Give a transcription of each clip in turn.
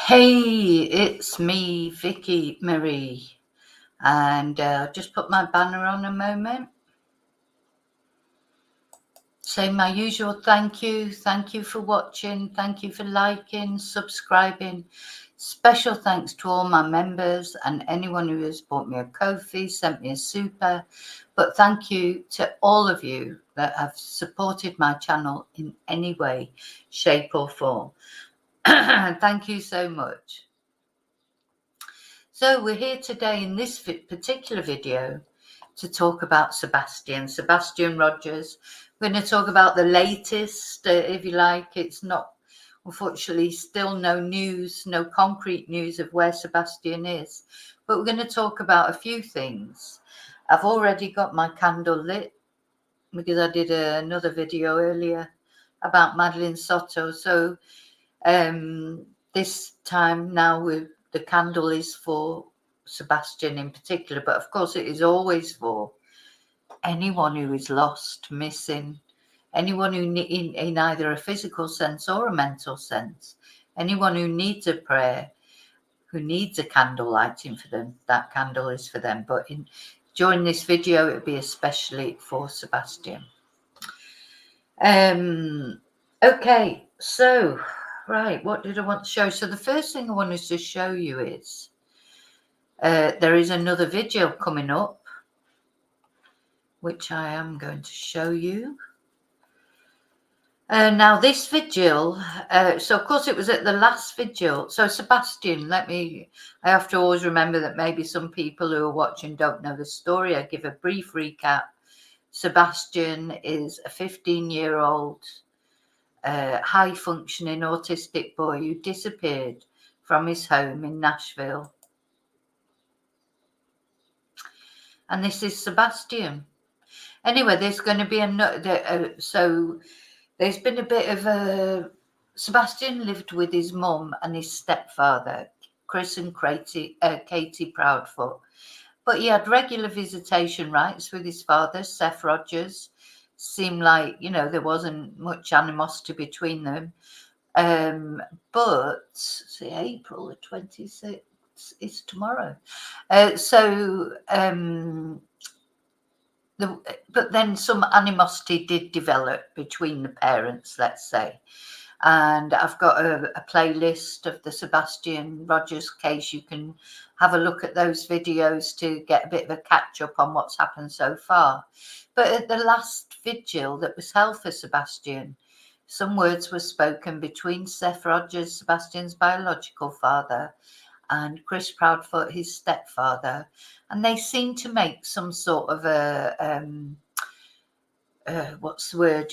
Hey, it's me, Vicki Marie, and just put my banner on a moment. Say my usual thank you. Thank you for watching. Thank you for liking, subscribing. Special thanks to all my members and anyone who has bought me a Ko-fi, sent me a super. But thank you to all of you that have supported my channel in any way, shape or form. Thank you so much. So we're here today in this particular video to talk about Sebastian Rogers. We're going to talk about the latest, if you like. It's not, unfortunately, still no news, no concrete news of where Sebastian is. But we're going to talk about a few things. I've already got my candle lit because I did another video earlier about Madeline Soto. So this time now the candle is for Sebastian in particular, but of course it is always for anyone who is lost, missing, anyone who in either a physical sense or a mental sense, anyone who needs a prayer, who needs a candle lighting for them, that candle is for them. But during this video, it will be especially for Sebastian. Okay, so right, what did I want to show? So the first thing I wanted to show you is there is another Vigil coming up, which I am going to show you. Now this Vigil, so of course it was at the last Vigil. So Sebastian, I have to always remember that maybe some people who are watching don't know the story. I give a brief recap. Sebastian is a 15-year-old high-functioning autistic boy who disappeared from his home in Nashville. And this is Sebastian. Anyway, there's going to be so there's been a bit of a... Sebastian lived with his mum and his stepfather, Chris and Katie Proudfoot. But he had regular visitation rights with his father, Seth Rogers. Seemed like, there wasn't much animosity between them. But see, April the 26th is tomorrow. But then some animosity did develop between the parents, let's say. And I've got a playlist of the Sebastian Rogers case. You can have a look at those videos to get a bit of a catch up on what's happened so far. But at the last vigil that was held for Sebastian, some words were spoken between Seth Rogers, Sebastian's biological father, and Chris Proudfoot, his stepfather, and they seemed to make some sort of what's the word,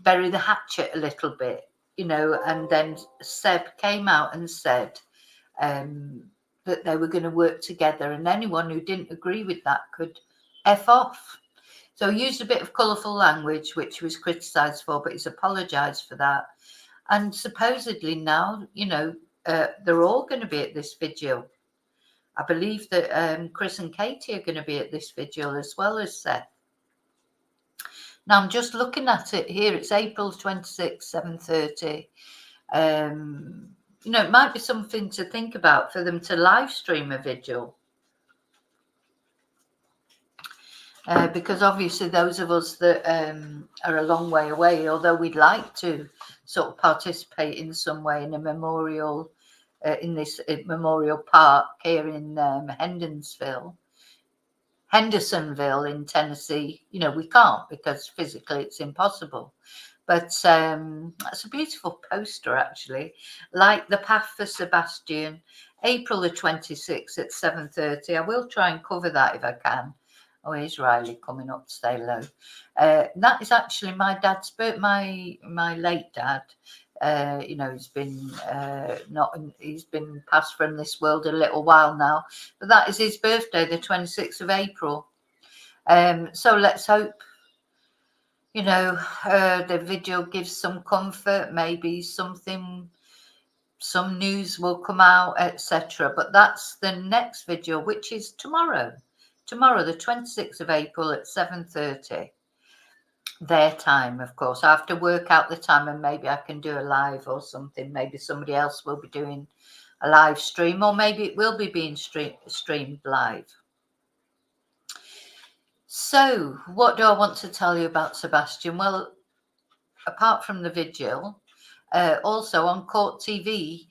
bury the hatchet a little bit, and then Seb came out and said that they were going to work together, and anyone who didn't agree with that could F off. So he used a bit of colourful language, which was criticised for, but he's apologised for that. And supposedly now, they're all going to be at this vigil. I believe that Chris and Katie are going to be at this vigil as well as Seth. Now, I'm just looking at it here. It's April 26, 7:30. It might be something to think about for them to live stream a vigil. Because obviously those of us that are a long way away, although we'd like to sort of participate in some way in a memorial, in this memorial park here in Hendersonville in Tennessee, we can't because physically it's impossible. But it's a beautiful poster, actually. Like the Path for Sebastian, April the 26th at 7:30. I will try and cover that if I can. Oh, here's Riley coming up to say hello. That is actually my dad's birthday, my late dad. He's been he's been passed from this world a little while now. But that is his birthday, the 26th of April. So let's hope, the video gives some comfort, maybe some news will come out, etc. But that's the next video, which is tomorrow, the 26th of April at 7:30. their time, of course. I have to work out the time, and maybe I can do a live or something. Maybe somebody else will be doing a live stream, or maybe it will be being streamed live. So what do I want to tell you about Sebastian? Well, apart from the Vigil, also on Court TV,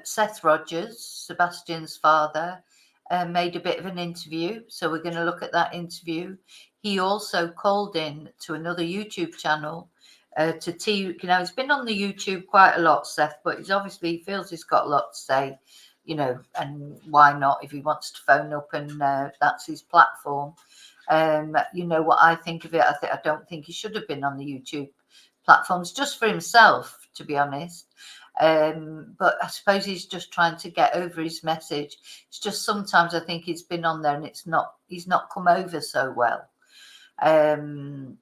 Seth Rogers, Sebastian's father, made a bit of an interview. So we're going to look at that interview. He also called in to another YouTube channel he's been on the YouTube quite a lot, Seth, but he feels he's got a lot to say, and why not if he wants to phone up and that's his platform. What I think of it, I don't think he should have been on the YouTube platforms just for himself, to be honest. But I suppose he's just trying to get over his message. It's just sometimes I think he's been on there and he's not come over so well. And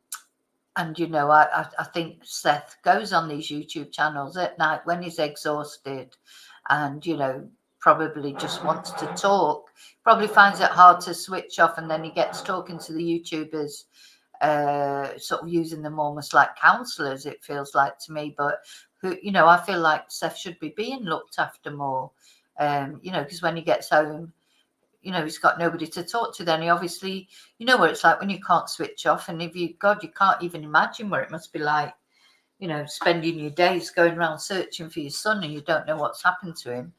I think Seth goes on these YouTube channels at night when he's exhausted and probably just wants to talk, probably finds it hard to switch off, and then he gets talking to the YouTubers, sort of using them almost like counselors, it feels like to me. But I feel like Seth should be being looked after more, because when he gets home, he's got nobody to talk to. Then he obviously, what it's like when you can't switch off, and you can't even imagine what it must be like, spending your days going around searching for your son and you don't know what's happened to him.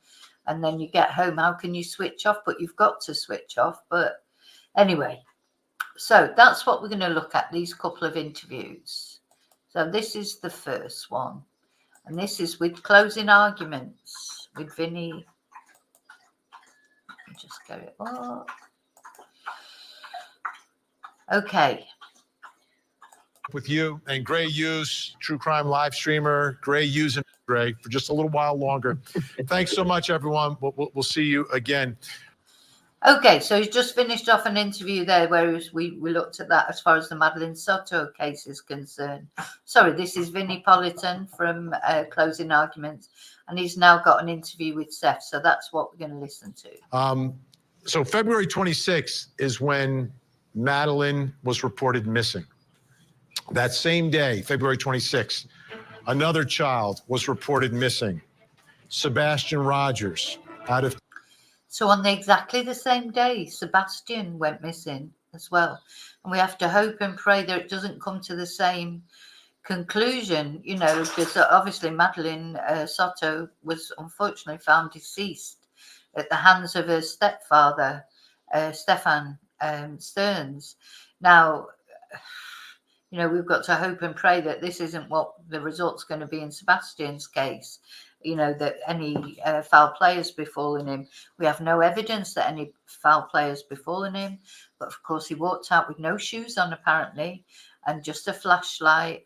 And then you get home, how can you switch off? But you've got to switch off. But anyway, so that's what we're going to look at, these couple of interviews. So this is the first one. And this is with closing arguments with Vinny. Let me just get it up. Okay. With you and Gray Hughes, true crime live streamer. Gray Hughes and Gray for just a little while longer. Thanks so much, everyone. We'll see you again. Okay, so he's just finished off an interview there where we looked at that as far as the Madeline Soto case is concerned. Sorry, this is Vinnie Politan from Closing Arguments, and he's now got an interview with Seth, so that's what we're going to listen to. So February 26th is when Madeline was reported missing. That same day, February 26th, another child was reported missing. Sebastian Rogers, out of... So on exactly the same day, Sebastian went missing as well. And we have to hope and pray that it doesn't come to the same conclusion, because obviously Madeline Soto was unfortunately found deceased at the hands of her stepfather, Stefan Stearns. Now, we've got to hope and pray that this isn't what the result's going to be in Sebastian's case. That any foul play has befallen him. We have no evidence that any foul play has befallen him. But of course, he walked out with no shoes on, apparently, and just a flashlight.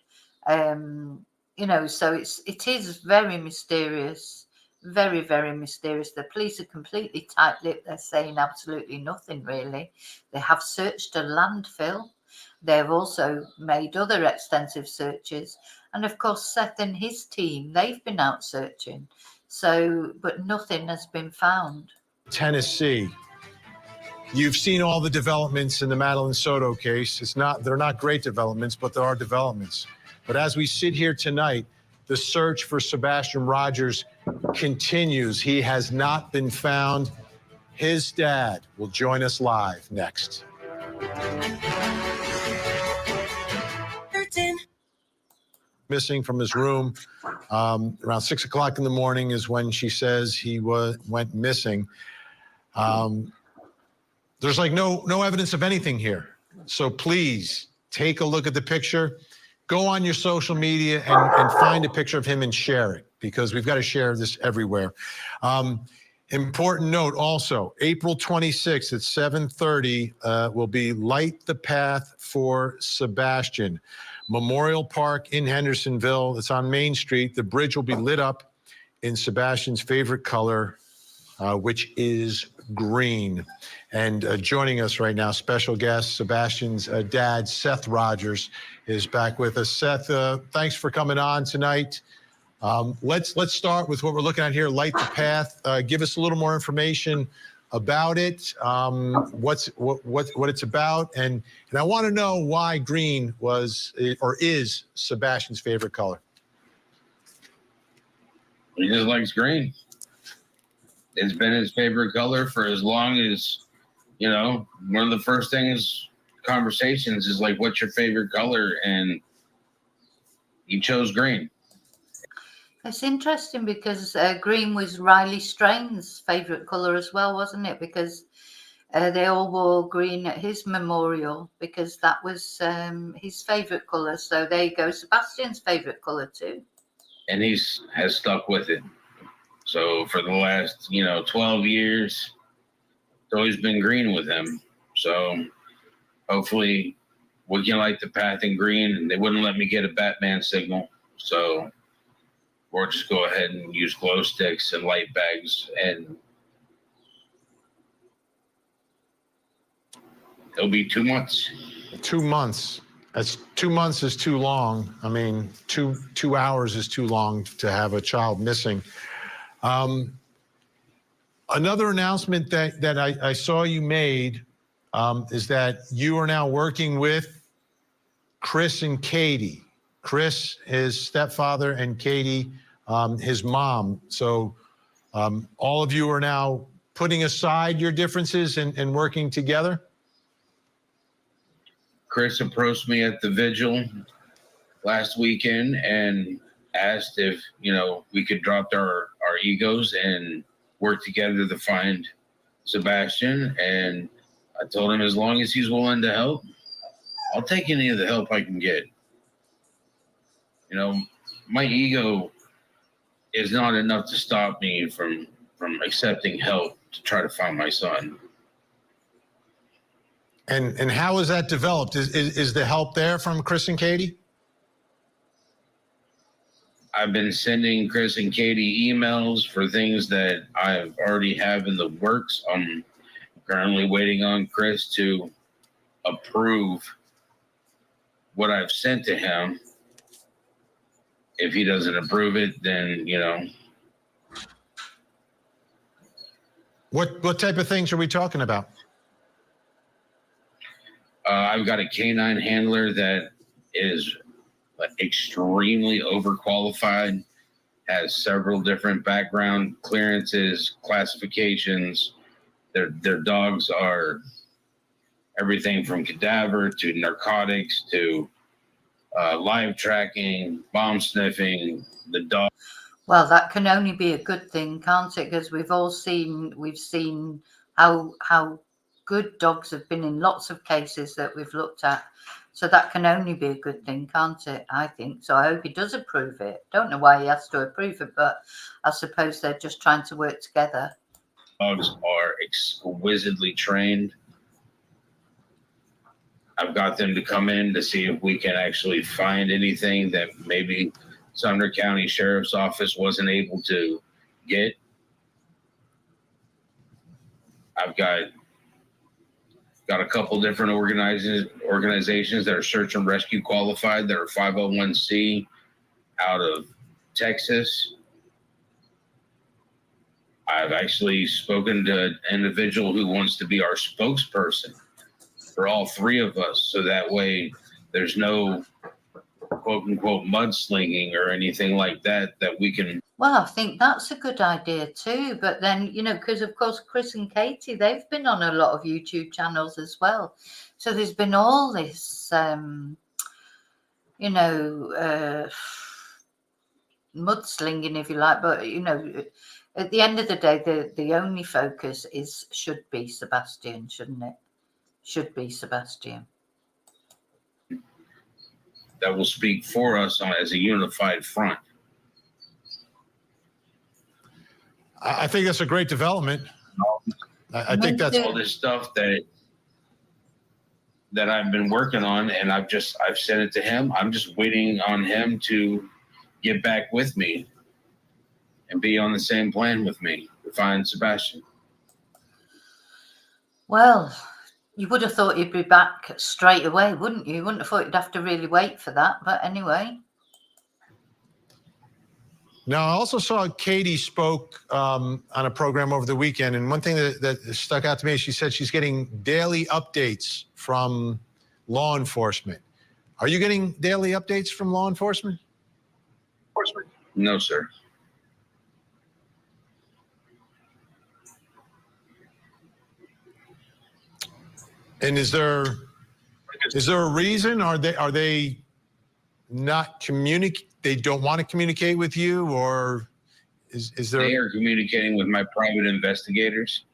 So it is very mysterious, very, very mysterious. The police are completely tight-lipped. They're saying absolutely nothing, really. They have searched a landfill. They've also made other extensive searches. And of course, Seth and his team, they've been out searching. But nothing has been found. Tennessee. You've seen all the developments in the Madeline Soto case. They're not great developments, but there are developments. But as we sit here tonight, the search for Sebastian Rogers continues. He has not been found. His dad will join us live next. Missing from his room. Around 6 o'clock in the morning is when she says he went missing. There's like no evidence of anything here. So please take a look at the picture. Go on your social media and find a picture of him and share it, because we've got to share this everywhere. Important note also, April 26th at 7:30 will be Light the Path for Sebastian. Memorial Park in Hendersonville. It's on Main Street. The bridge will be lit up in Sebastian's favorite color, which is green. And joining us right now, special guest, Sebastian's dad, Seth Rogers, is back with us. Seth, thanks for coming on tonight. Let's start with what we're looking at here, Light the Path. Give us a little more information about it, what it's about, and I want to know why green was or is Sebastian's favorite color. He just likes green. It's been his favorite color for as long as, you know, one of the first things, conversations is like, what's your favorite color? And he chose green. It's interesting because green was Riley Strain's favourite colour as well, wasn't it? Because they all wore green at his memorial because that was his favourite colour. So there you go, Sebastian's favourite colour too. And has stuck with it. So for the last, 12 years, it's always been green with him. So hopefully we can light the path in green, and they wouldn't let me get a Batman signal. So we'll just go ahead and use glow sticks and light bags, and it'll be 2 months. 2 months. That's 2 months is too long. I mean, two hours is too long to have a child missing. Another announcement that I saw you made is that you are now working with Chris and Katie. Chris, his stepfather, and Katie, his mom. So all of you are now putting aside your differences and working together? Chris approached me at the Vigil last weekend and asked if, we could drop our egos and work together to find Sebastian. And I told him as long as he's willing to help, I'll take any of the help I can get. My ego is not enough to stop me from accepting help to try to find my son. And how is that developed? Is the help there from Chris and Katie? I've been sending Chris and Katie emails for things that I already have in the works. I'm currently waiting on Chris to approve what I've sent to him. If he doesn't approve it, then, What type of things are we talking about? I've got a canine handler that is extremely overqualified, has several different background clearances, classifications. Their dogs are everything from cadaver to narcotics to live tracking, bomb sniffing. The dog. Well, that can only be a good thing, can't it? Because we've seen how good dogs have been in lots of cases that we've looked at. So that can only be a good thing, can't it? I think so. I hope he does approve it. Don't know why he has to approve it, but I suppose they're just trying to work together. Dogs are exquisitely trained. I've got them to come in to see if we can actually find anything that maybe Sumner County Sheriff's Office wasn't able to get. I've got a couple different organizations that are search and rescue qualified that are 501c out of Texas. I've actually spoken to an individual who wants to be our spokesperson for all three of us, so that way there's no quote unquote mudslinging or anything like that we can. Well, I think that's a good idea too. But then, because of course, Chris and Katie, they've been on a lot of YouTube channels as well. So there's been all this, mudslinging, if you like. But, at the end of the day, the only focus should be Sebastian, shouldn't it? Should be Sebastian. That will speak for us as a unified front. I think that's a great development. I think that's all this stuff that I've been working on, and I've sent it to him. I'm just waiting on him to get back with me and be on the same plan with me to find Sebastian. Well, you would have thought you'd be back straight away, wouldn't you? You wouldn't have thought you'd have to really wait for that. But anyway. Now, I also saw Katie spoke on a program over the weekend, and one thing that stuck out to me is she said she's getting daily updates from law enforcement. Are you getting daily updates from law enforcement? No, sir. And is there a reason? Are they not they don't want to communicate with you, or is there? They are communicating with my private investigators.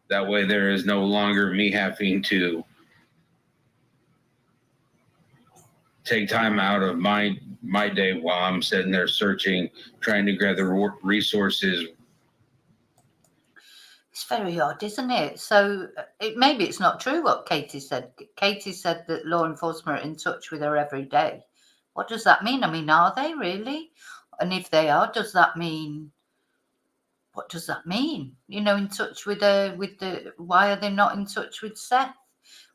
That way there is no longer me having to take time out of my day while I'm sitting there searching, trying to gather resources. It's very odd, isn't it? So maybe it's not true what Katie said. Katie said that law enforcement are in touch with her every day. What does that mean? I mean, are they really? And if they are, does that mean? What does that mean? You know, in touch with the. Why are they not in touch with Seth?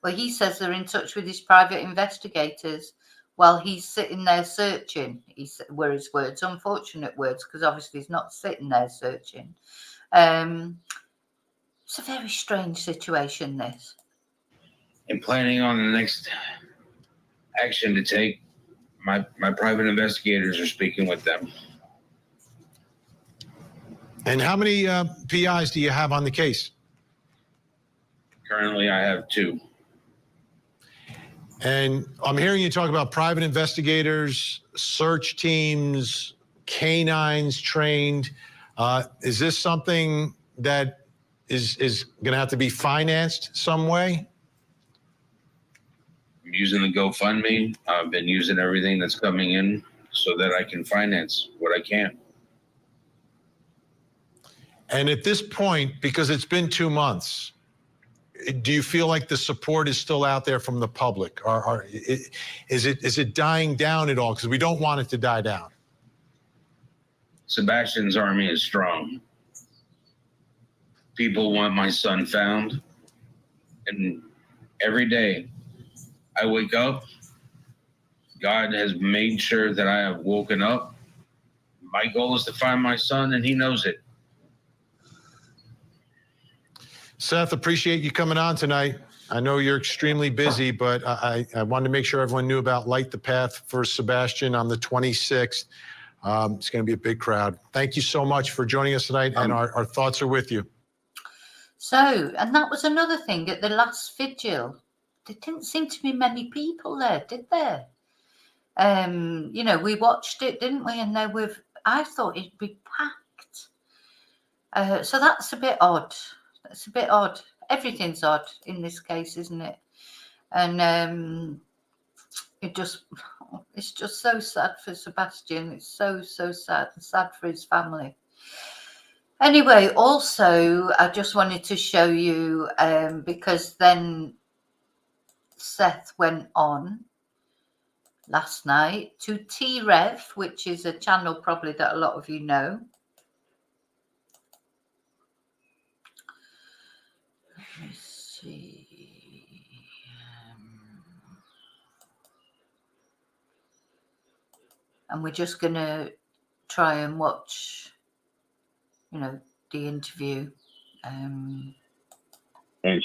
Well, he says they're in touch with his private investigators while he's sitting there searching. Were his words, unfortunate words, because obviously he's not sitting there searching. It's a very strange situation, this. And planning on the next action to take, my private investigators are speaking with them. And how many PIs do you have on the case? Currently, I have 2. And I'm hearing you talk about private investigators, search teams, canines trained. Is this something that is going to have to be financed some way? I'm using the GoFundMe. I've been using everything that's coming in so that I can finance what I can. And at this point, because it's been 2 months, do you feel like the support is still out there from the public? Is it dying down at all? Because we don't want it to die down. Sebastian's army is strong. People want my son found. And every day I wake up, God has made sure that I have woken up. My goal is to find my son, and he knows it. Seth, appreciate you coming on tonight. I know you're extremely busy, but I wanted to make sure everyone knew about Light the Path for Sebastian on the 26th. It's going to be a big crowd. Thank you so much for joining us tonight, and our thoughts are with you. So, and that was another thing at the last vigil. There didn't seem to be many people there, did there? You know, we watched it, didn't we? And I thought it'd be packed. So that's a bit odd. That's a bit odd. Everything's odd in this case, isn't it? And it's just so sad for Sebastian. It's so sad and sad for his family. Anyway, also, I just wanted to show you, because then Seth went on last night to T-Rev, which is a channel probably that a lot of you know. Let me see. And we're just going to try and watch, you know, the interview. And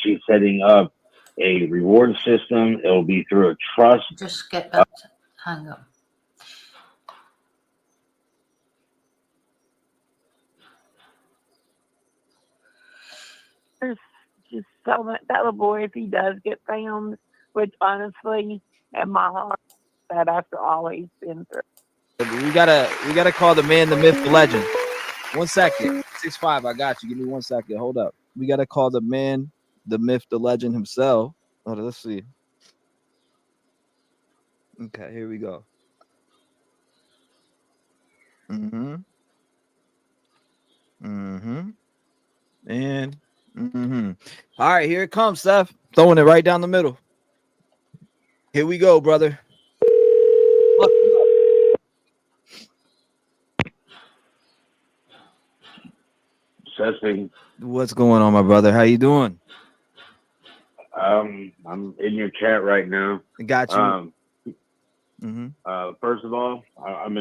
she's setting up a reward system. It'll be through a trust. Just get that. Hang on. Just tell that little boy if he does get found, which honestly, in my heart, that after all he's been through. We gotta call the man, the myth, the legend. 1 second. 6'5", I got you. Give me 1 second. Hold up. We gotta call the man, the myth, the legend himself. Hold on, let's see. Okay, here we go. And all right, here it comes, Seth. Throwing it right down the middle. Here we go, brother. Seth, What's going on, my brother? How you doing? I'm in your chat right now. Got you. First of all, I've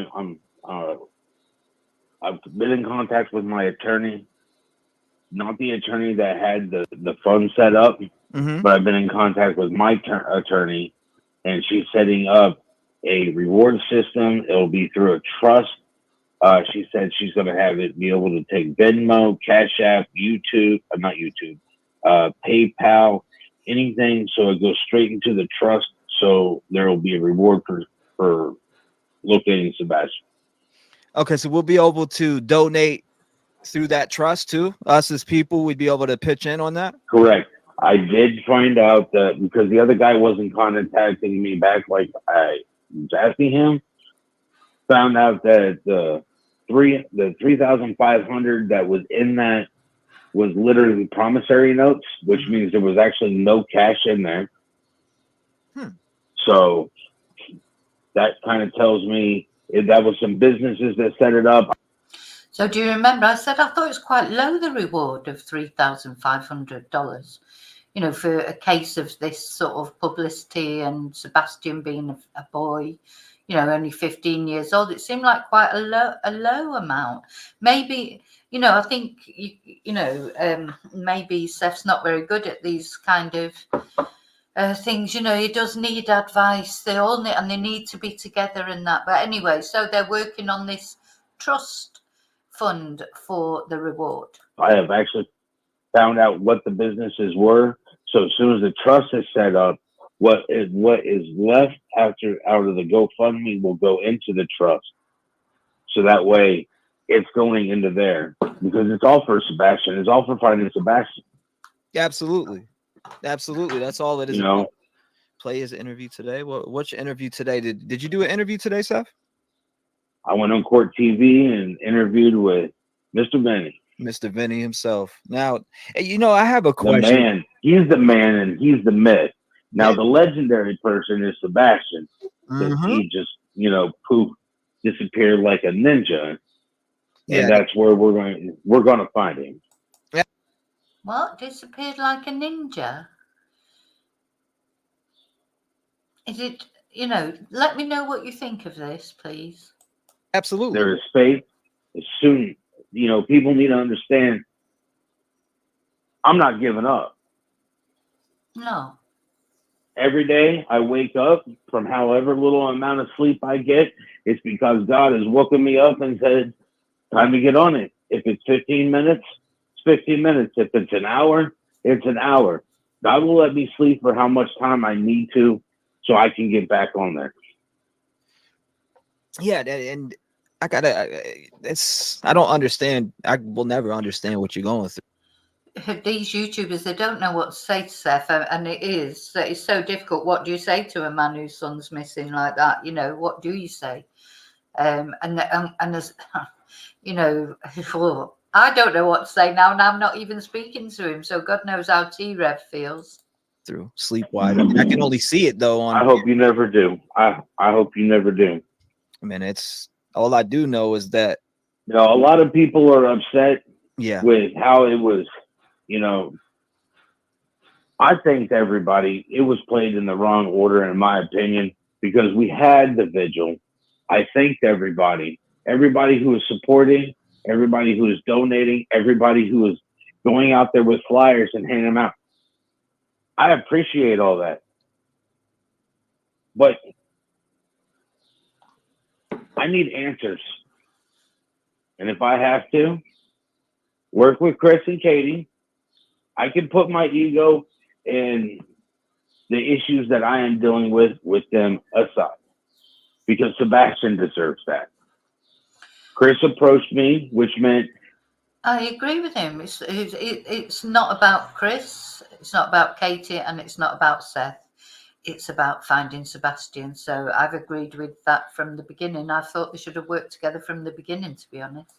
been in contact with my attorney, not the attorney that had the fund set up, but I've been in contact with my attorney, and she's setting up a reward system. It'll be through a trust. She said she's going to have it be able to take Venmo, Cash App, YouTube, not YouTube, PayPal, anything. So it goes straight into the trust. So there will be a reward for locating Sebastian. Okay, so we'll be able to donate through that trust too. Us as people, we'd be able to pitch in on that. Correct. I did find out that because the other guy wasn't contacting me back like I was asking him, found out that the 3,500 that was in that was literally promissory notes, which means there was actually no cash in there. So that kind of tells me that was some businesses that set it up. So do you remember I said I thought it was quite low, the reward of $3,500, you know, for a case of this sort of publicity and Sebastian being a boy, you know, only 15 years old. It seemed like quite a low amount. Maybe, you know, I think, maybe Seth's not very good at these kind of things, you know. He does need advice. They all need, and they need to be together and that. But anyway, so they're working on this trust fund for the reward. I have actually found out what the businesses were. So as soon as the trust is set up, what is left out of the GoFundMe will go into the trust. So that way it's going into there because it's all for Sebastian. It's all for finding Sebastian. Absolutely. That's all it is. You know, play his interview today. What's your interview today? Did you do an interview today, Seth? I went on Court TV and interviewed with Mr. Vinny. Mr. Vinny himself. Now, you know, I have a question. The man. He's the man and he's the myth. Now, the legendary person is Sebastian. He just, poof, disappeared like a ninja. And that's where we're going to find him. Yeah. What? Disappeared like a ninja? Is it, let me know what you think of this, please. Absolutely. There is faith. As soon, people need to understand, I'm not giving up. No. Every day I wake up from however little amount of sleep I get, it's because God has woken me up and said, time to get on it. If it's 15 minutes, it's 15 minutes. If it's an hour, it's an hour. God will let me sleep for how much time I need to so I can get back on there. Yeah, and I don't understand. I will never understand what you're going through. These YouTubers, they don't know what to say to Seth, and it's so difficult. What do you say to a man whose son's missing like that? What do you say? And as I don't know what to say now, and I'm not even speaking to him. So God knows how T-Rev feels. Through sleep wide. I can only see it though. I hope you never do. I hope you never do. I mean, it's all I do know is that a lot of people are upset. Yeah. With how it was. I think it was played in the wrong order, in my opinion, because we had the vigil. I thanked everybody who was supporting, everybody who was donating, everybody who was going out there with flyers and handing them out. I appreciate all that. But I need answers. And if I have to work with Chris and Katie, I can put my ego and the issues that I am dealing with them aside, because Sebastian deserves that. Chris approached me, which meant I agree with him. It's not about Chris, it's not about Katie, and it's not about Seth. It's about finding Sebastian. So I've agreed with that from the beginning. I thought they should have worked together from the beginning, to be honest.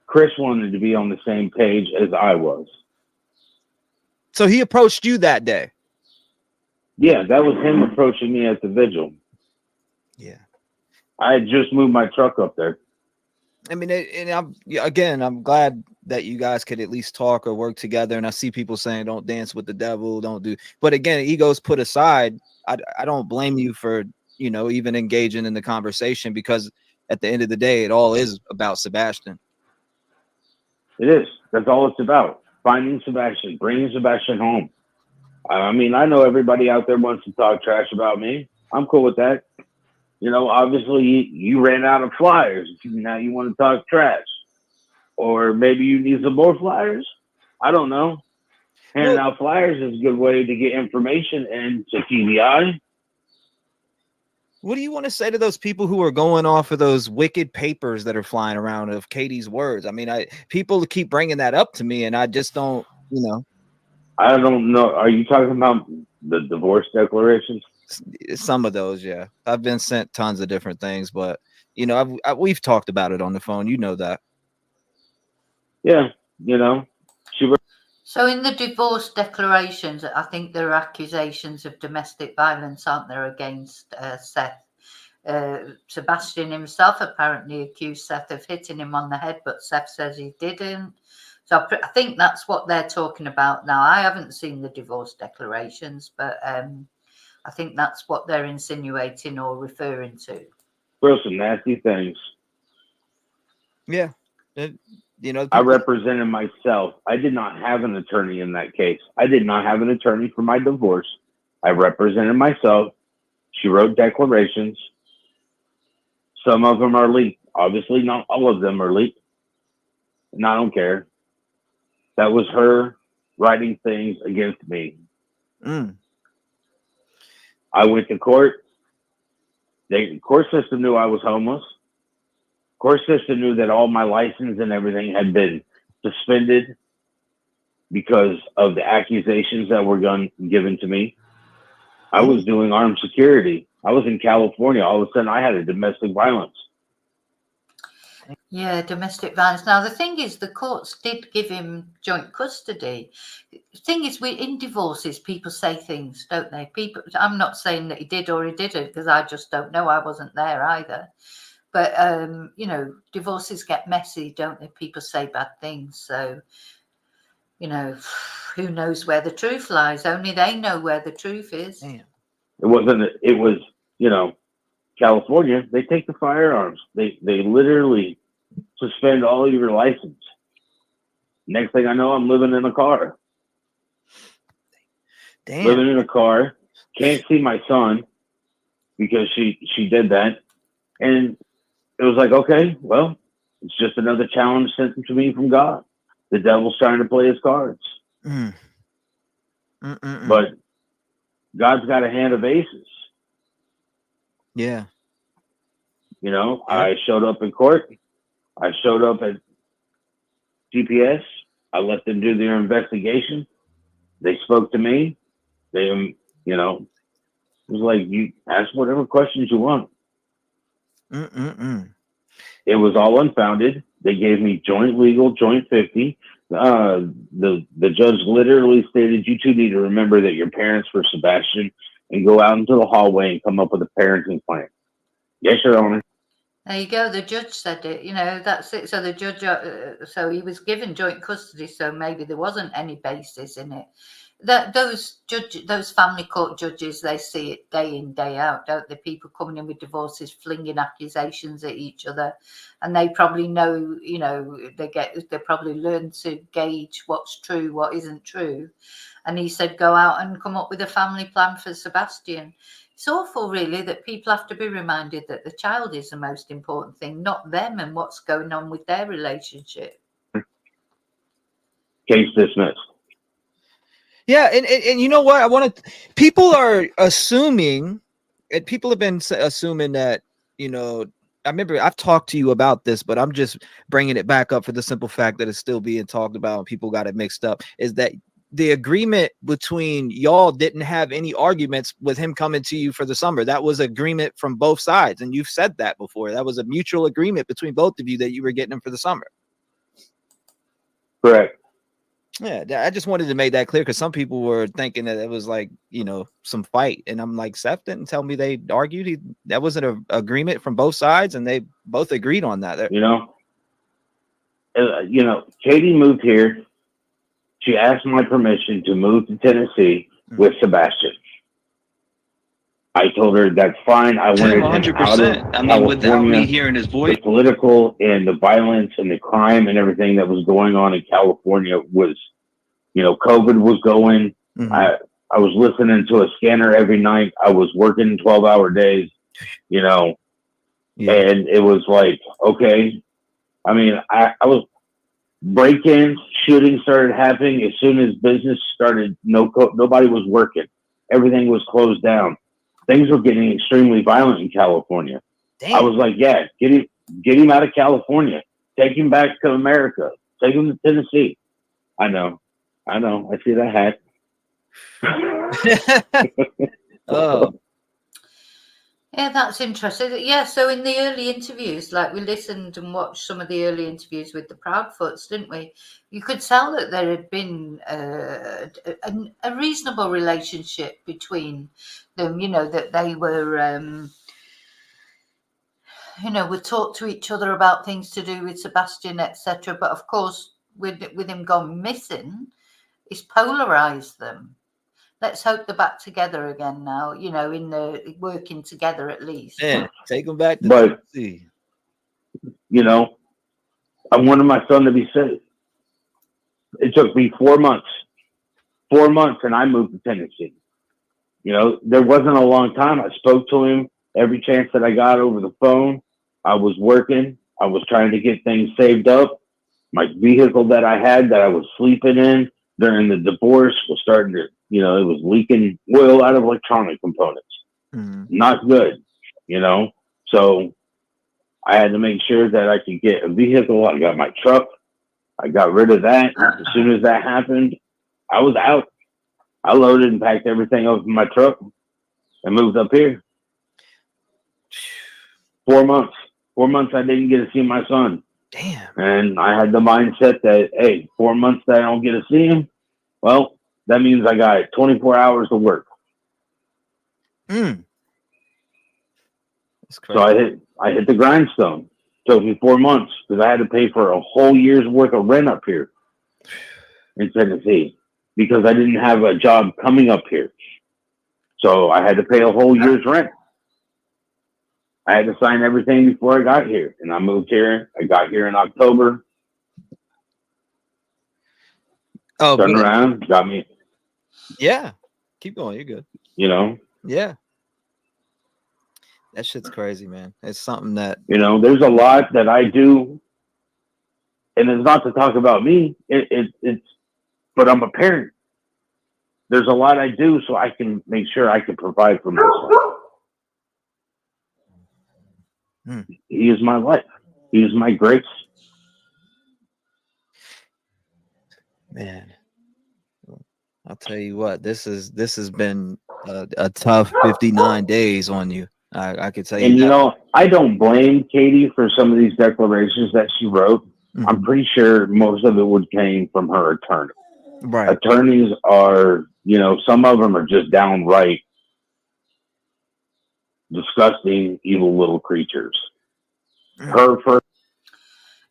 Chris wanted to be on the same page as I was. So he approached you that day? Yeah, that was him approaching me at the vigil. Yeah. I had just moved my truck up there. I mean, I'm glad that you guys could at least talk or work together. And I see people saying, don't dance with the devil, don't do. But again, egos put aside, I don't blame you for you know, even engaging in the conversation, because at the end of the day, it all is about Sebastian. It is. That's all it's about. Finding Sebastian, bringing Sebastian home. I mean, I know everybody out there wants to talk trash about me. I'm cool with that. You know, obviously you ran out of flyers. Now you want to talk trash. Or maybe you need some more flyers. I don't know. Handing out flyers is a good way to get information into TBI. What do you want to say to those people who are going off of those wicked papers that are flying around of Katie's words? I mean, people keep bringing that up to me, and I just don't, you know. I don't know. Are you talking about the divorce declarations? Some of those, yeah. I've been sent tons of different things, but you know, we've talked about it on the phone. You know that. Yeah, you know, So in the divorce declarations, I think there are accusations of domestic violence, aren't there, against Seth? Sebastian himself apparently accused Seth of hitting him on the head, but Seth says he didn't. So I think that's what they're talking about now. I haven't seen the divorce declarations, but I think that's what they're insinuating or referring to. Bro, some nasty things. Yeah. You know, I represented myself. I did not have an attorney in that case. I did not have an attorney for my divorce. I represented myself. She wrote declarations. Some of them are leaked. Obviously, not all of them are leaked. And I don't care. That was her writing things against me. I went to court. The court system knew I was homeless. Court system knew that all my license and everything had been suspended because of the accusations that were given to me. I was doing armed security. I was in California. All of a sudden, I had a domestic violence. Yeah, domestic violence. Now, the thing is, the courts did give him joint custody. The thing is, in divorces, people say things, don't they? I'm not saying that he did or he didn't, because I just don't know. I wasn't there either. But, you know, divorces get messy, don't they? People say bad things. So, you know, who knows where the truth lies? Only they know where the truth is. Damn. It was, you know, California, they take the firearms. They literally suspend all of your license. Next thing I know, I'm living in a car. Damn. Living in a car. Can't see my son because she did that. And it was like, okay, well, it's just another challenge sent to me from God. The devil's trying to play his cards. But God's got a hand of aces. Yeah. You know, yeah. I showed up in court. I showed up at GPS. I let them do their investigation. They spoke to me. They, you know, it was like, you ask whatever questions you want. It was all unfounded. They gave me joint legal, joint 50. The judge literally stated, you two need to remember that your parents were Sebastian and go out into the hallway and come up with a parenting plan. Yes, Your Honor. There you go. The judge said it. You know, that's it. So the judge, so he was given joint custody. So maybe there wasn't any basis in it. Those family court judges, they see it day in, day out, don't they? People coming in with divorces, flinging accusations at each other, and they probably know. You know, they probably learn to gauge what's true, what isn't true. And he said, go out and come up with a family plan for Sebastian. It's awful, really, that people have to be reminded that the child is the most important thing, not them and what's going on with their relationship. Case dismissed. Yeah, and you know what? People are assuming, and people have been assuming that, you know, I remember I've talked to you about this, but I'm just bringing it back up for the simple fact that it's still being talked about and people got it mixed up, is that the agreement between y'all didn't have any arguments with him coming to you for the summer. That was agreement from both sides. And you've said that before. That was a mutual agreement between both of you that you were getting him for the summer. Correct. Yeah, I just wanted to make that clear because some people were thinking that it was like, you know, some fight. And I'm like, Seth didn't tell me they argued. That was an agreement from both sides, and they both agreed on that. You know, Katie moved here. She asked my permission to move to Tennessee with Sebastian. I told her that's fine. I wanted him out of 100%. I mean, without me California. hearing his voice. The political and the violence and the crime and everything that was going on in California was, COVID was going. Mhm. I was listening to a scanner every night. I was working 12-hour days, Yeah. and it was like, okay. I mean, I was break-ins, shooting started happening as soon as business started. Nobody was working. Everything was closed down. Things were getting extremely violent in California. Damn. I was like, yeah, get him out of California. Take him back to America. Take him to Tennessee. I know. I see that hat. Oh, Yeah, that's interesting. Yeah, so in the early interviews, like we listened and watched some of the early interviews with the Proudfoots, didn't we? You could tell that there had been a reasonable relationship between them, that they were, would talk to each other about things to do with Sebastian, etc. But of course, with him gone missing, it's polarized them. Let's hope they're back together again now, in the working together at least. man, take him back to But, Tennessee. I wanted my son to be safe. It took me 4 months. 4 months, and I moved to Tennessee. There wasn't a long time. I spoke to him every chance that I got over the phone. I was working. I was trying to get things saved up. My vehicle that I had that I was sleeping in during the divorce was starting to, it was leaking oil out of electronic components. Mhm. Not good, So I had to make sure that I could get a vehicle. I got my truck. I got rid of that. As soon as that happened, I was out. I loaded and packed everything up in my truck and moved up here. 4 months. 4 months I didn't get to see my son. Damn. And I had the mindset that, hey, 4 months that I don't get to see him, well, that means I got 24 hours to work. That's crazy. So I hit the grindstone. Took me 4 months because I had to pay for a whole year's worth of rent up here in Tennessee because I didn't have a job coming up here. So I had to pay a whole year's rent. I had to sign everything before I got here. And I moved here. I got here in October. Oh, Turned good. around, got me. Yeah. Keep going. You're good. Yeah. That shit's crazy, man. It's something that There's a lot that I do, and it's not to talk about me. But I'm a parent. There's a lot I do so I can make sure I can provide for myself. He is my life. He is my grace. man. I'll tell you what, this has been a tough 59 days on you. I could tell you. And I don't blame Katie for some of these declarations that she wrote. Mhm. I'm pretty sure most of it came from her attorney. Right. Attorneys are, some of them are just downright disgusting, evil little creatures. Her first.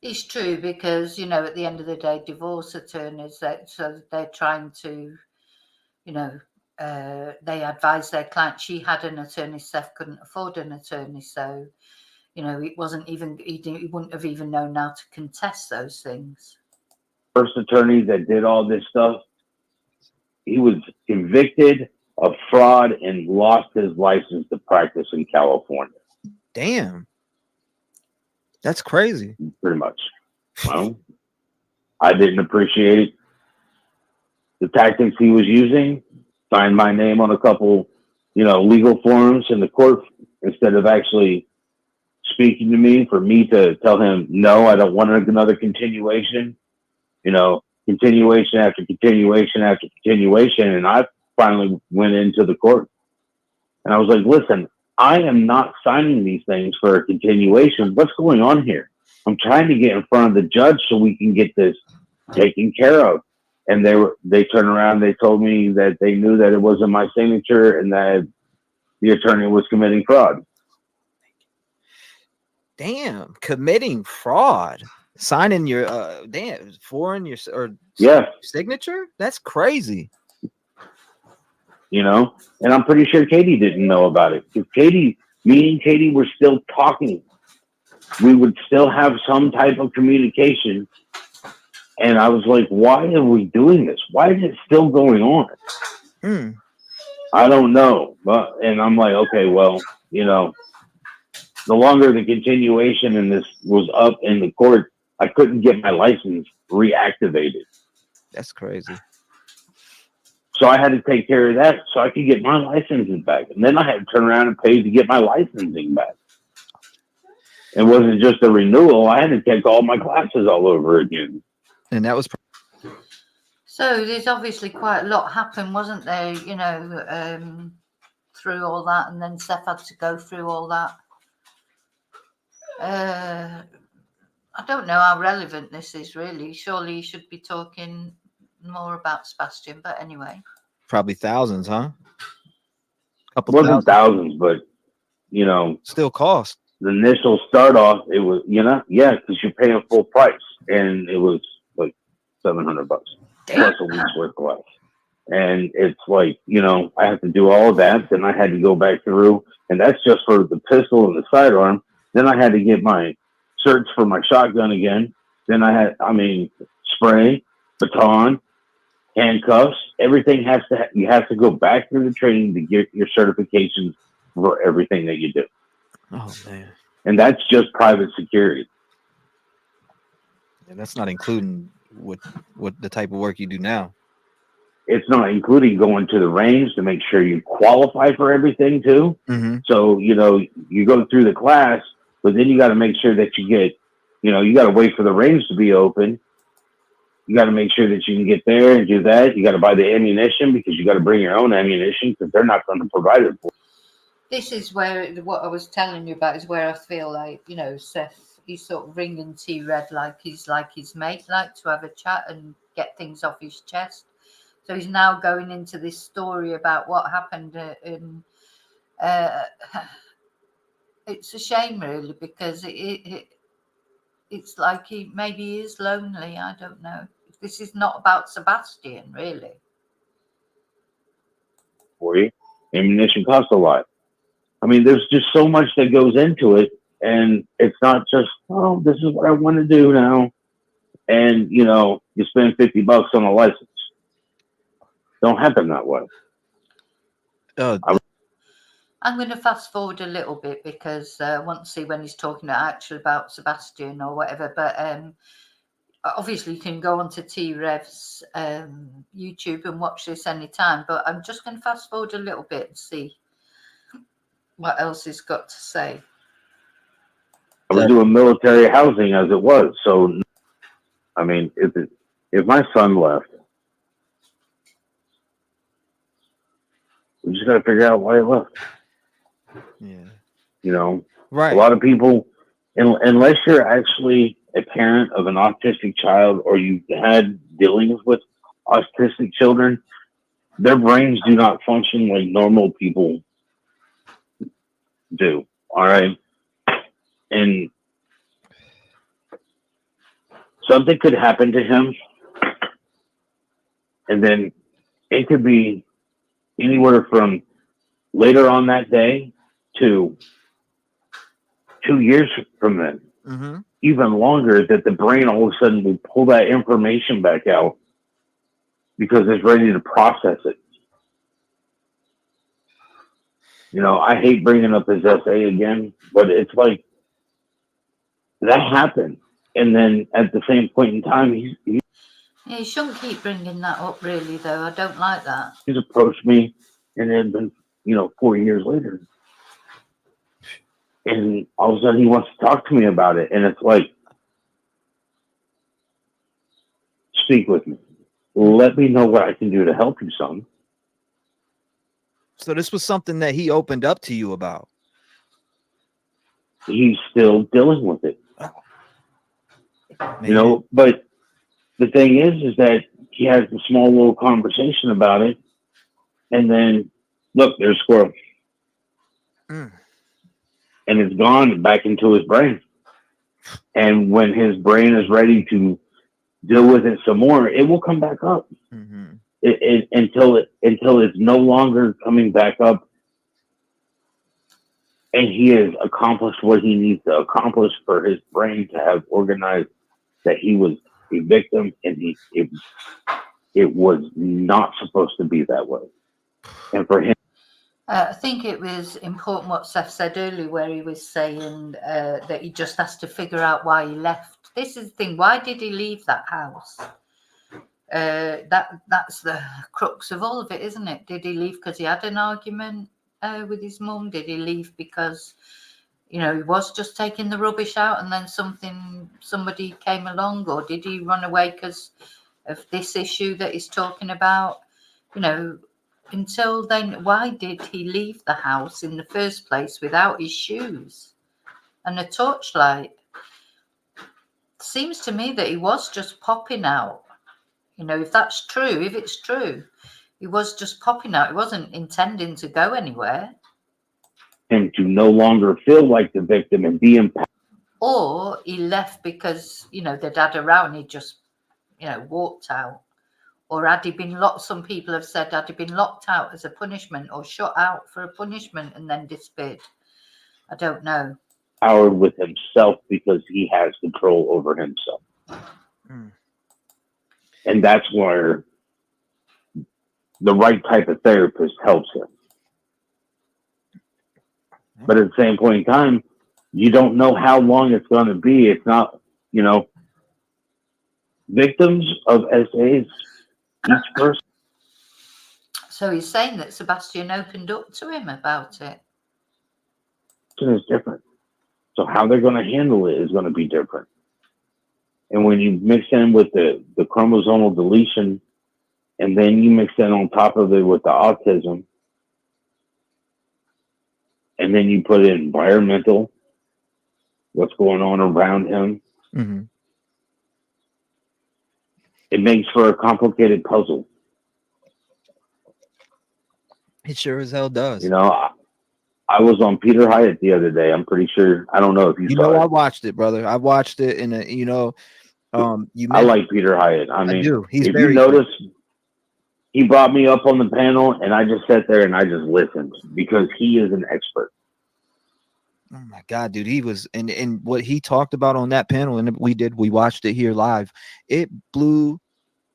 It's true because, at the end of the day, divorce attorneys, so they're trying to, they advise their client. She had an attorney, Seth couldn't afford an attorney. So, it wasn't even, he wouldn't have even known how to contest those things. First attorney that did all this stuff, he was convicted of fraud and lost his license to practice in California. Damn. That's crazy. Pretty much. Well, I didn't appreciate the tactics he was using. Signed my name on a couple, legal forms in the court instead of actually speaking to me for me to tell him, no, I don't want another continuation, continuation after continuation after continuation. And I finally went into the court and I was like, listen, I am not signing these things for a continuation. What's going on here? I'm trying to get in front of the judge so we can get this taken care of. And they turned around, they told me that they knew that it wasn't my signature and that the attorney was committing fraud. Damn, committing fraud. Signing your foreign your or yeah signature? That's crazy. you know? And I'm pretty sure Katie didn't know about it. Because me and Katie were still talking. We would still have some type of communication. And I was like, why are we doing this? Why is it still going on? I don't know. And I'm like, okay, well, you know, the longer the continuation in this was up in the court, I couldn't get my license reactivated. That's crazy. So I had to take care of that so I could get my licenses back. And then I had to turn around and pay to get my licensing back. It wasn't just a renewal. I had to take all my classes all over again. And that was... So there's obviously quite a lot happened, wasn't there, you know, through all that, and then Seth had to go through all that. I don't know how relevant this is really. Surely you should be talking more about Sebastian, but anyway. Probably thousands, huh? Couple wasn't thousands, but you know, still cost. The initial start off, it was, you know, yeah, because you're paying full price, and it was like $700 plus a week's worth of class. And it's like, you know, I have to do all of that. Then I had to go back through, and that's just for the pistol and the sidearm. Then I had to get my certs for my shotgun again. Then spray, baton, handcuffs, everything you have to go back through the training to get your certifications for everything that you do. Oh man. And that's just private security. And that's not including what the type of work you do now. It's not including going to the range to make sure you qualify for everything too. Mm-hmm. So, you know, you go through the class, but then you got to make sure that you get, you know, you got to wait for the range to be open. You got to make sure that you can get there and do that. You got to buy the ammunition because you got to bring your own ammunition because they're not going to provide it for you. This is where what I was telling you about is where I feel like, you know, Seth, he's sort of ringing T-Red like he's like his mate, like to have a chat and get things off his chest. So he's now going into this story about what happened in. It's a shame, really, because it's like he maybe is lonely. I don't know. This is not about Sebastian, really. For you, ammunition costs a lot. I mean, there's just so much that goes into it, and it's not just, oh, this is what I want to do now, and you know, you spend $50 on a license. Don't happen that way. I'm going to fast forward a little bit because I want to see when he's talking actually about Sebastian or whatever. But obviously, you can go onto T-Rev's YouTube and watch this anytime. But I'm just going to fast forward a little bit and see what else he's got to say. I was doing military housing as it was. So, I mean, if my son left, we just got to figure out why he left. Yeah. You know, right. A lot of people, unless you're actually a parent of an autistic child or you've had dealings with autistic children, their brains do not function like normal people do. All right. And something could happen to him, and then it could be anywhere from later on that day to 2 years from then, mm-hmm. even longer, that the brain all of a sudden will pull that information back out because it's ready to process it. You know, I hate bringing up his essay again, but it's like that happened. And then at the same point in time, yeah, you shouldn't keep bringing that up, really, though. I don't like that. He's approached me, and then been, 4 years later, and all of a sudden he wants to talk to me about it, and it's like, speak with me. Let me know what I can do to help you, son. So this was something that he opened up to you about. He's still dealing with it. Man. But the thing is that he has a small little conversation about it, and then look, there's squirrel. And it's gone back into his brain. And when his brain is ready to deal with it some more, it will come back up. Mm-hmm. until it's no longer coming back up, and he has accomplished what he needs to accomplish for his brain to have organized that he was a victim, and it was not supposed to be that way. And for him, I think it was important what Seth said earlier, where he was saying that he just has to figure out why he left. This is the thing. Why did he leave that house? That's the crux of all of it, isn't it? Did he leave because he had an argument with his mum? Did he leave because, you know, he was just taking the rubbish out and then somebody came along? Or did he run away because of this issue that he's talking about? You know, until then, why did he leave the house in the first place without his shoes and a torchlight? Seems to me that he was just popping out. You know, if that's true, if it's true, he was just popping out. He wasn't intending to go anywhere. Him to no longer feel like the victim and be empowered. Or he left because, you know, they'd had a row and he just, you know, walked out. Or had he been locked? Some people have said, had he been locked out as a punishment or shut out for a punishment and then disappeared? I don't know. Powered with himself because he has control over himself. And that's where the right type of therapist helps him. But at the same point in time, you don't know how long it's going to be. It's not, you know, victims of SAs, each person. So he's saying that Sebastian opened up to him about it. Is different. So how they're going to handle it is going to be different. And when you mix in with the chromosomal deletion, and then you mix in on top of it with the autism, and then you put in environmental, what's going on around him, it makes for a complicated puzzle. It sure as hell does. You know, I was on Peter Hyatt the other day. I'm pretty sure. I don't know if you saw it. I watched it, brother. I watched it, and you know, I like Peter Hyatt. I mean, I do. He's if very you notice, he brought me up on the panel, and I just sat there and I just listened because he is an expert. Oh my God, dude. He was, and what he talked about on that panel, and we watched it here live. It blew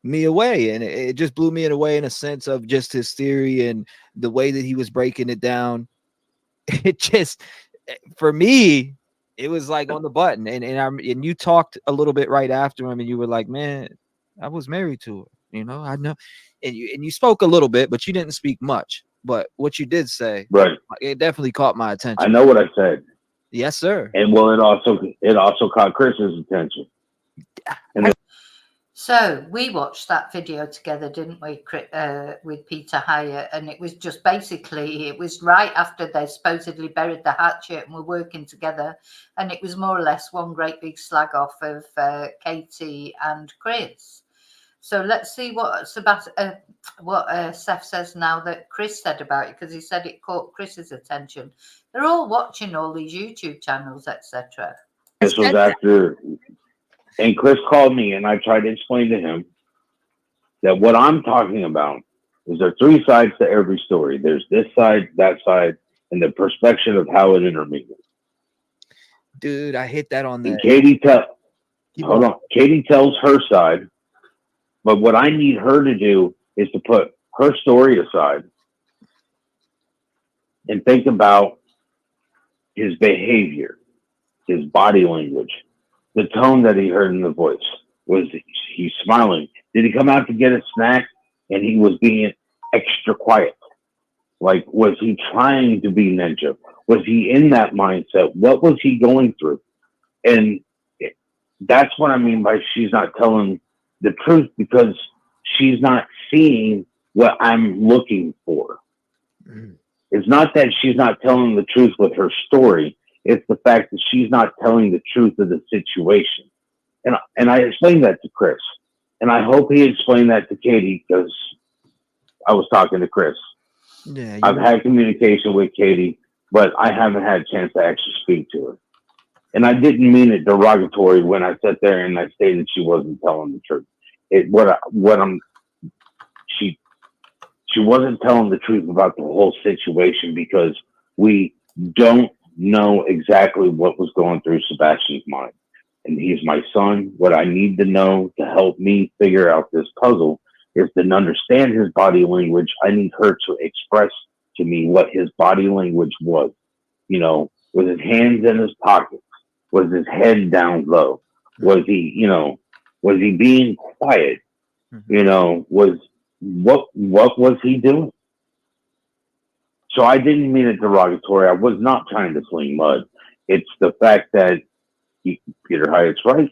me away, and it just blew me away in a sense of just his theory and the way that he was breaking it down. It just, for me, it was like on the button. And you talked a little bit right after him, and you were like, man, I was married to her, you know, I know. And you spoke a little bit, but you didn't speak much. But what you did say, right, it definitely caught my attention. I know what I said. Yes, sir. And well, it also caught Chris's attention. And So we watched that video together, didn't we, with Peter Hyatt? And it was just basically, it was right after they supposedly buried the hatchet and were working together. And it was more or less one great big slag off of Katie and Chris. So let's see what Seth says now that Chris said about it, because he said it caught Chris's attention. They're all watching all these YouTube channels, etc. this was after, and Chris called me, and I tried to explain to him that what I'm talking about is there are three sides to every story. There's this side, that side, and the perspective of how it intermingles. Dude, I hit that on the. And Katie tells her side, but what I need her to do is to put her story aside and think about his behavior, his body language, the tone that he heard in the voice. Was he smiling? Did he come out to get a snack and he was being extra quiet? Like, was he trying to be ninja? Was he in that mindset? What was he going through? And that's what I mean by she's not telling the truth, because she's not seeing what I'm looking for. It's not that she's not telling the truth with her story. It's the fact that she's not telling the truth of the situation. And I explained that to Chris. And I hope he explained that to Katie, because I was talking to Chris. Yeah, I've had communication with Katie, but I haven't had a chance to actually speak to her. And I didn't mean it derogatory when I sat there and I stated she wasn't telling the truth. she wasn't telling the truth about the whole situation because we don't know exactly what was going through Sebastian's mind. And he's my son. What I need to know to help me figure out this puzzle is to understand his body language. I need her to express to me what his body language was. You know, was his hands in his pockets? Was his head down low? Was he, you know, was he being quiet? You know, what was he doing? So I didn't mean it derogatory. I was not trying to sling mud. It's the fact that Peter Hyatt's right,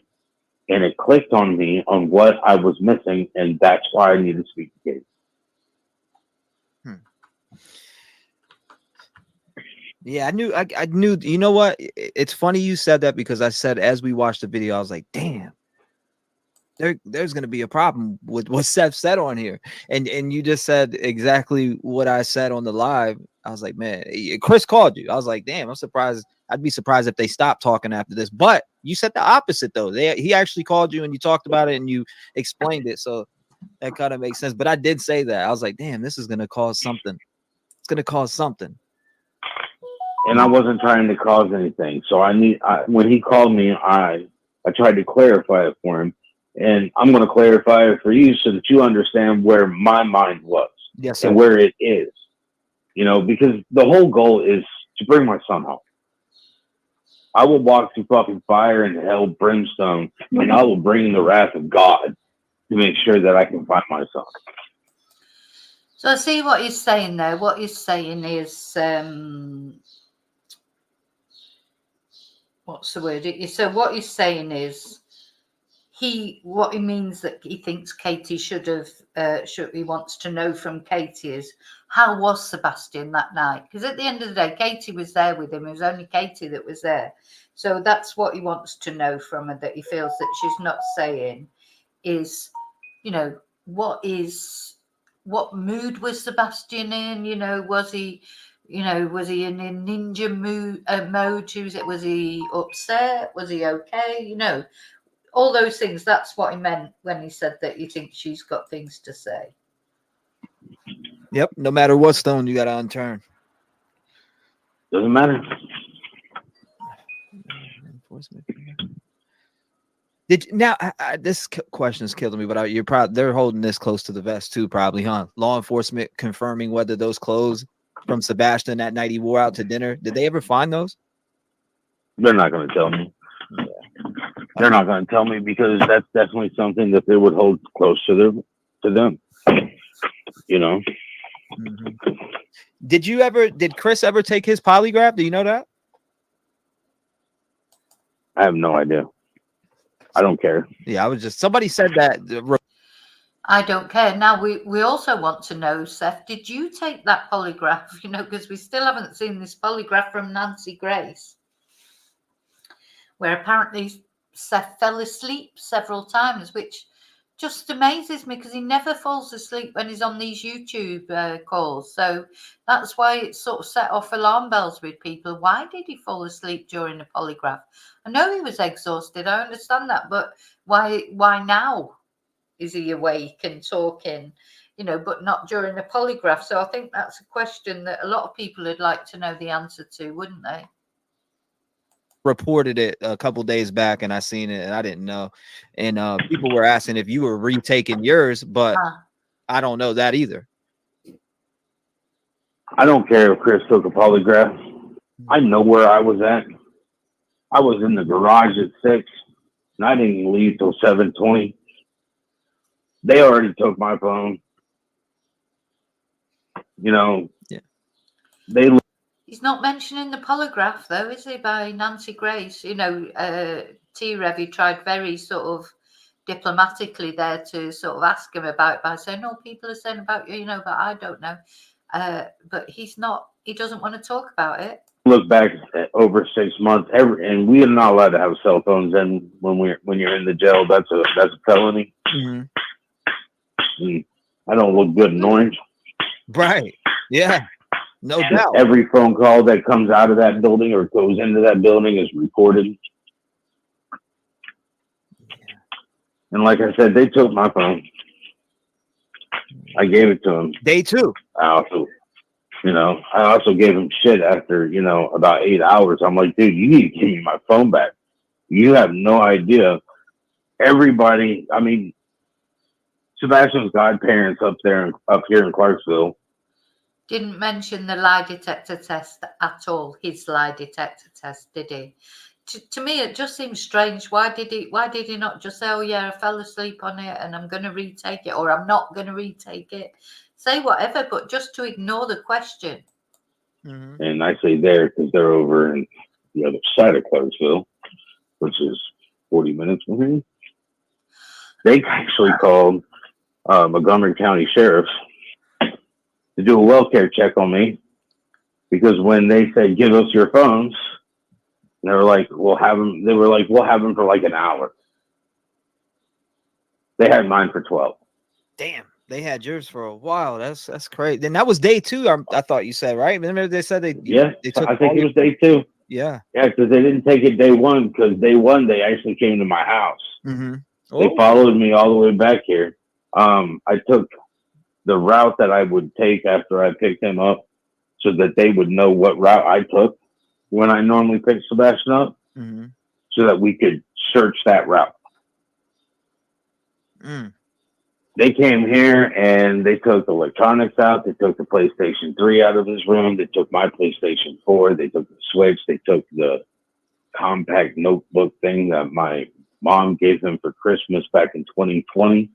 and it clicked on me on what I was missing, and that's why I needed to speak to Katie. Yeah, I knew. You know what? It's funny you said that because I said as we watched the video, I was like, damn. There's going to be a problem with what Seth said on here. And you just said exactly what I said on the live. I was like, man, Chris called you. I was like, damn, I'm surprised. I'd be surprised if they stopped talking after this. But you said the opposite, though. He actually called you and you talked about it and you explained it. So that kind of makes sense. But I did say that. I was like, damn, this is going to cause something. It's going to cause something. And I wasn't trying to cause anything. So when he called me, I tried to clarify it for him. And I'm going to clarify it for you so that you understand where my mind was. Yes, sir. And where it is. You know, because the whole goal is to bring my son home. I will walk through fucking fire and hell, brimstone, and I will bring the wrath of God to make sure that I can find my son. So I see what you're saying there. What you're saying is, what's the word? So what you're saying is, what he means that he thinks Katie should have, he wants to know from Katie is, how was Sebastian that night? Because at the end of the day, Katie was there with him. It was only Katie that was there. So that's what he wants to know from her, that he feels that she's not saying is, you know, what mood was Sebastian in? You know, was he in a ninja mode? Was he upset? Was he okay? You know, all those things. That's what he meant when he said that you think she's got things to say. Yep. No matter what stone you got to unturn. Doesn't matter. This question is killing me, but you're probably they're holding this close to the vest too, probably, huh? Law enforcement confirming whether those clothes from Sebastian that night he wore out to dinner, did they ever find those? They're not going to tell me. Yeah. They're not going to tell me because that's definitely something that they would hold close to them. You know. Mm-hmm. Did Chris ever take his polygraph? Do you know that? I have no idea. I don't care. Yeah, I was just, somebody said that. I don't care. Now, we also want to know, Seth, did you take that polygraph? You know, because we still haven't seen this polygraph from Nancy Grace, where apparently Seth fell asleep several times, which just amazes me because he never falls asleep when he's on these YouTube calls. So that's why it sort of set off alarm bells with people. Why did he fall asleep during the polygraph? I know he was exhausted. I understand that, but why now is he awake and talking, you know, but not during the polygraph? So I think that's a question that a lot of people would like to know the answer to, wouldn't they? Reported it a couple days back and I seen it and I didn't know, and people were asking if you were retaking yours, but I don't know that either. I don't care if Chris took a polygraph. I know where I was at. I was in the garage at 6 and I didn't even leave till 7:20. They already took my phone. You know, yeah. He's not mentioning the polygraph, though, is he, by Nancy Grace? You know, T-Revy tried very sort of diplomatically there to sort of ask him about it by saying, no, people are saying about you, you know, but I don't know. But he doesn't want to talk about it. Look back at over 6 months, and we are not allowed to have cell phones. And when you're in the jail, that's a felony. Mm-hmm. I don't look good in orange. Right. Yeah. No doubt. Every phone call that comes out of that building or goes into that building is recorded. And like I said, they took my phone. I gave it to him. Day 2. I also gave him shit after, about 8 hours. I'm like, dude, you need to give me my phone back. You have no idea. Everybody, I mean, Sebastian's godparents up here in Clarksville. Didn't mention the lie detector test at all. His lie detector test, did he? To me, it just seems strange. Why did he not just say, "Oh yeah, I fell asleep on it, and I'm going to retake it," or "I'm not going to retake it"? Say whatever, but just to ignore the question. Mm-hmm. And I say there because they're over in the other side of Clarksville, which is 40 minutes from here. They actually called Montgomery County Sheriff to do a welfare check on me, because when they said, "Give us your phones," they were like, "We'll have them." They were like, "We'll have them for like an hour." They had mine for 12. Damn, they had yours for a while. That's crazy. Then that was day 2. I thought you said, right? Remember they said they took. I think it was day 2. Yeah. Yeah, because they didn't take it day 1. Because day 1 they actually came to my house. Mm-hmm. They followed me all the way back here. I took the route that I would take after I picked him up, so that they would know what route I took when I normally pick Sebastian up, so that we could search that route. They came here and they took the electronics out. They took the PlayStation 3 out of his room. They took my PlayStation 4. They took the Switch. They took the compact notebook thing that my mom gave him for Christmas back in 2020.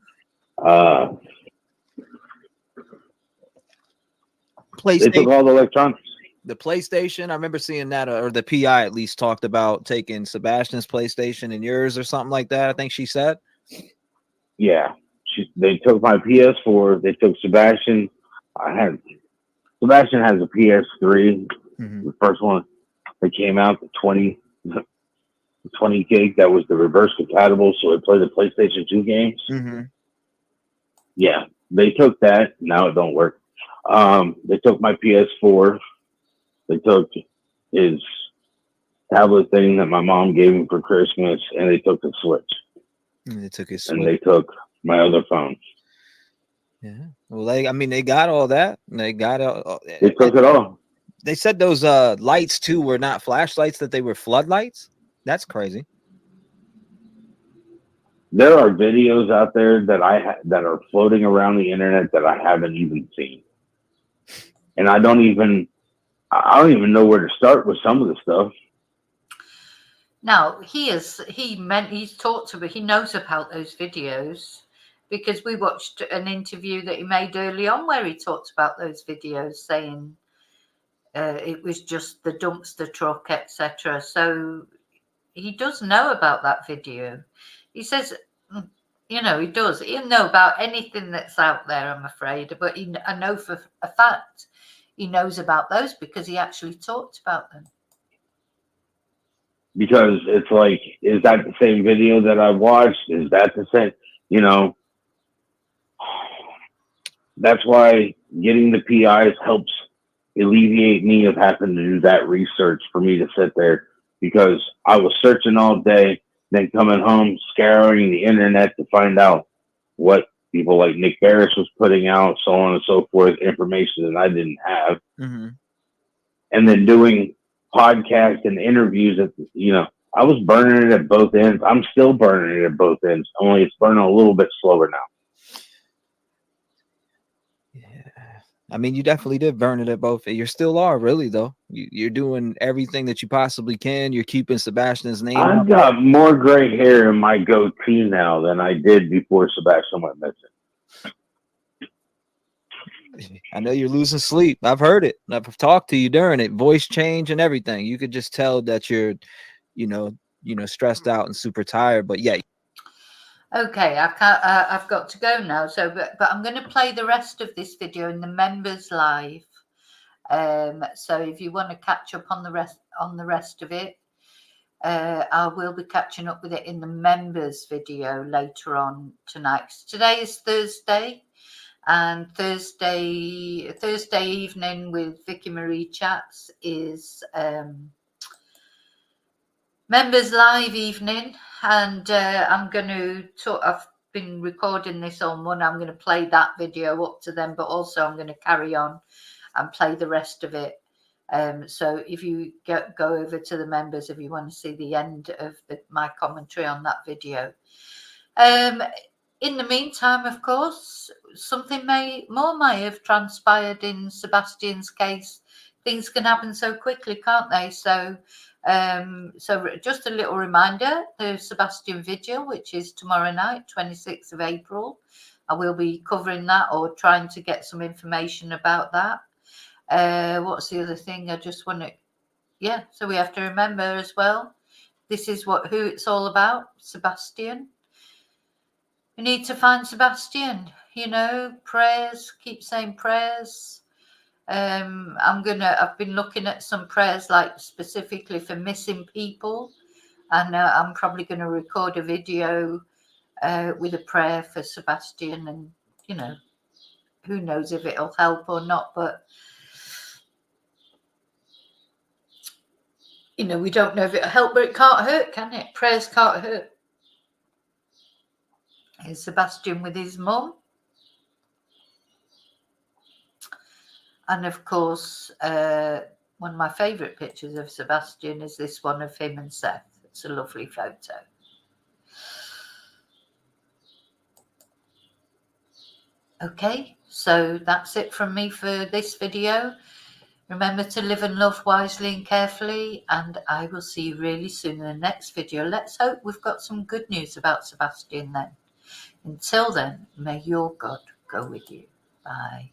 They took all the electronics. The PlayStation, I remember seeing that, or the PI at least talked about taking Sebastian's PlayStation and yours or something like that. I think she said. Yeah. They took my PS4. They took Sebastian. Sebastian has a PS3, the first one that came out, the 20 gig that was the reverse compatible, so it played the PlayStation 2 games. Yeah, they took that. Now it don't work. They took my PS4. They took his tablet thing that my mom gave him for Christmas, and they took the Switch. And they took his Switch. And they took my other phone. Yeah. Well, they got all that. They got all. They took it all. They said those lights too were not flashlights; that they were floodlights. That's crazy. There are videos out there that that are floating around the internet that I haven't even seen, and I don't even know where to start with some of the stuff. Now he knows about those videos, because we watched an interview that he made early on where he talked about those videos, saying it was just the dumpster truck, etc. So he does know about that video. He says, he does. He'll know about anything that's out there, I'm afraid. But I know for a fact he knows about those because he actually talked about them. Because it's like, is that the same video that I watched? Is that the same? That's why getting the PIs helps alleviate me of having to do that research for me to sit there, because I was searching all day, then coming home, scouring the internet to find out what people like Nick Barris was putting out, so on and so forth, information that I didn't have. And then doing podcasts and interviews I was burning it at both ends. I'm still burning it at both ends, only it's burning a little bit slower now. I mean, you definitely did burn it at both. You still are, really, though. You're doing everything that you possibly can. You're keeping Sebastian's name. I've got more gray hair in my goatee now than I did before Sebastian went missing. I know you're losing sleep. I've heard it. I've talked to you during it. Voice change and everything. You could just tell that you're, stressed out and super tired. But yeah. Okay, I can't. I've got to go now. So, but I'm going to play the rest of this video in the members live. So if you want to catch up on the rest of it, I will be catching up with it in the members video later on tonight. Today is Thursday, and Thursday evening with Vicki Marie Chats is members live evening, and I'm going to talk. been recording this on one. I'm going to play that video up to them, but also I'm going to carry on and play the rest of it. So if you go over to the members, if you want to see the end of my commentary on that video. In the meantime, of course, something may have transpired in Sebastian's case. Things can happen so quickly, can't they? So just a little reminder, the Sebastian Vigil, which is tomorrow night, 26th of April. I will be covering that or trying to get some information about that. What's the other thing? I just want to, so we have to remember as well, this is who it's all about, Sebastian. We need to find Sebastian, prayers, keep saying prayers. I've been looking at some prayers, like specifically for missing people, and I'm probably going to record a video with a prayer for Sebastian, and who knows if it'll help or not, but we don't know if it'll help, but it can't hurt, can it? Prayers can't hurt. Here's Sebastian with his mum. And of course, one of my favourite pictures of Sebastian is this one of him and Seth. It's a lovely photo. Okay, so that's it from me for this video. Remember to live and love wisely and carefully, and I will see you really soon in the next video. Let's hope we've got some good news about Sebastian then. Until then, may your God go with you. Bye.